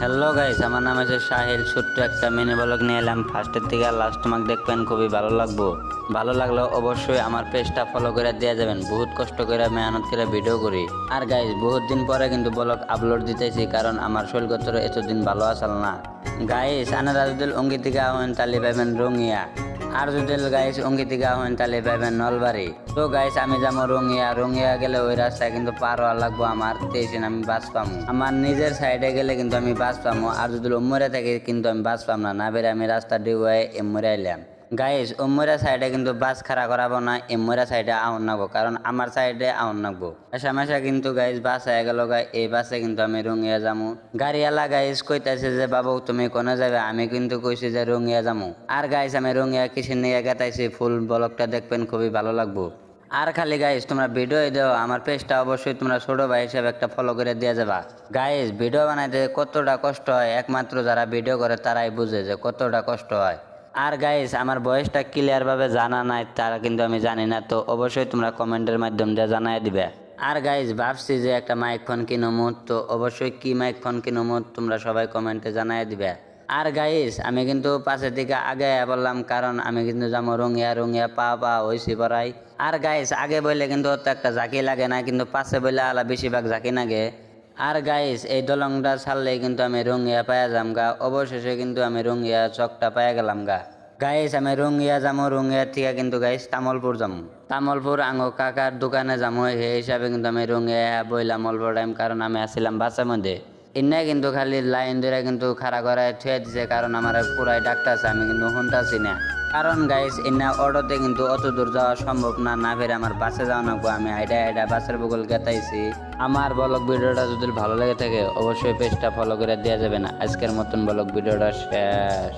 Hello guys, আমার নাম আছে সাহিল। ছোট্ট একটা মিনি ব্লগ নিয়ে এলাম। ফার্স্টের থেকে লাস্ট মার্ক দেখবেন, খুবই ভালো লাগবো। ভালো লাগলেও অবশ্যই আমার পেজটা ফলো করে দিয়ে যাবেন। বহুত কষ্ট করে মেহনত করে ভিডিও করি। আর গাইস, বহুত দিন পরে কিন্তু ব্লগ আপলোড দিতেছি, কারণ আমার শরীরগত এতদিন ভালো আসল না। গাইস, আনারা যদি অঙ্গিতিকা হন তাহলে পাবেন রঙিয়া। আর যদি গাইস অঙ্গিতিকা হন তাহলে পাবেন নলবাড়ি। তো গাইস, আমি যাবো রঙিয়া। রঙিয়া গেলে ওই রাস্তায় কিন্তু পার হওয়া লাগবো আমার, তেইশে আমি বাস পামো। আমার নিজের সাইডে গেলে কিন্তু আমি বাস পামো। আর যদি উম্মরে থাকে কিন্তু আমি বাস পাম না। না বেরে আমি রাস্তা ডিওয়াই এমরে আইলাম। গাইস, উম্মরা সাইডে কিন্তু বাস খাড়া করাবো না, এমরা সাইডে আউন নাগবো, কারণ আমার সাইডে আউন নাগবো। আশামাশা কিন্তু গাইস বাস হয়ে গেল। এই বাসে কিন্তু আমি রঙিয়া যামু। গাড়িওয়ালা গাইস কইতাছে যে বাবু তুমি কোনে যাবে, আমি কিন্তু কইছি যে রঙিয়া যামু। আর গাইস, আমি রঙিয়া কিসের নিয়ে গেতাইছি, ফুল ব্লগটা দেখবেন, খুবই ভালো লাগবো। আর খালি গাইস তোমরা ভিডিও দাও, আমার পেজটা অবশ্যই তোমরা ছোট ভাই হিসেবে একটা ফলো করে দিয়ে যাবা। গাইস, ভিডিও বানাইতে কতটা কষ্ট হয় একমাত্র যারা ভিডিও করে তারাই বুঝে যে কতটা কষ্ট হয়। আর গাইস, আমার বয়সটা ক্লিয়ার ভাবে জানা নাই, তারা কিন্তু আমি জানি না। তো অবশ্যই তোমরা কমেন্টের মাধ্যম দিয়ে জানাই দিবে। আর গাইস, ভাবছি যে একটা মাইক ফোন কিনবো। তো অবশ্যই কি মাইক ফোন কিনবো তোমরা সবাই কমেন্টে জানাই দিবে। আর গাইস, আমি কিন্তু পাশের দিকে আগে বললাম, কারণ আমি কিন্তু যাবো রঙিয়া। রঙিয়া পা হইছি পড়াই। আর গাইস, আগে বললে কিন্তু অত একটা ঝাঁকি লাগে না, কিন্তু পাশে বললে আলা বেশিরভাগ ঝাঁকি লাগে। আর গাইস, এই দলংটা ছাড়লেই কিন্তু আমি রঙিয়া পায়া যাম গা। অবশেষে কিন্তু আমি রঙিয়া চকটা পায়া গেলাম গা। গাইস, আমি রঙিয়া যাবো। রঙিয়া থেকে কিন্তু গাইস তামলপুর যাবো। তামলপুর আঙ্গো কাকার দোকানে যাবো। সেই হিসাবে কিন্তু আমি রঙিয়া বইলাম অল্প টাইম, কারণ আমি আসছিলাম বাসের মধ্যে। ইন্না কিন্তু খালি লাইন ধরে কিন্তু খাড়া করে থুয়ে দিছে, কারণ আমার পুরাই ডাকতেছে, আমি কিন্তু শুনতেছি না। কারণ গাইস, ইন্না অটোতে কিন্তু অত দূর যাওয়া সম্ভব না। না ফেরে আমার বাসে যাওয়া নাকবো। আমি আইডা বাসের বগল গেতাইছি। আমার ব্লগ ভিডিওটা যদি ভালো লেগে থাকে অবশ্যই পেজটা ফলো করে দেওয়া যাবে না। আজকের মতন ব্লগ ভিডিওটা শেষ।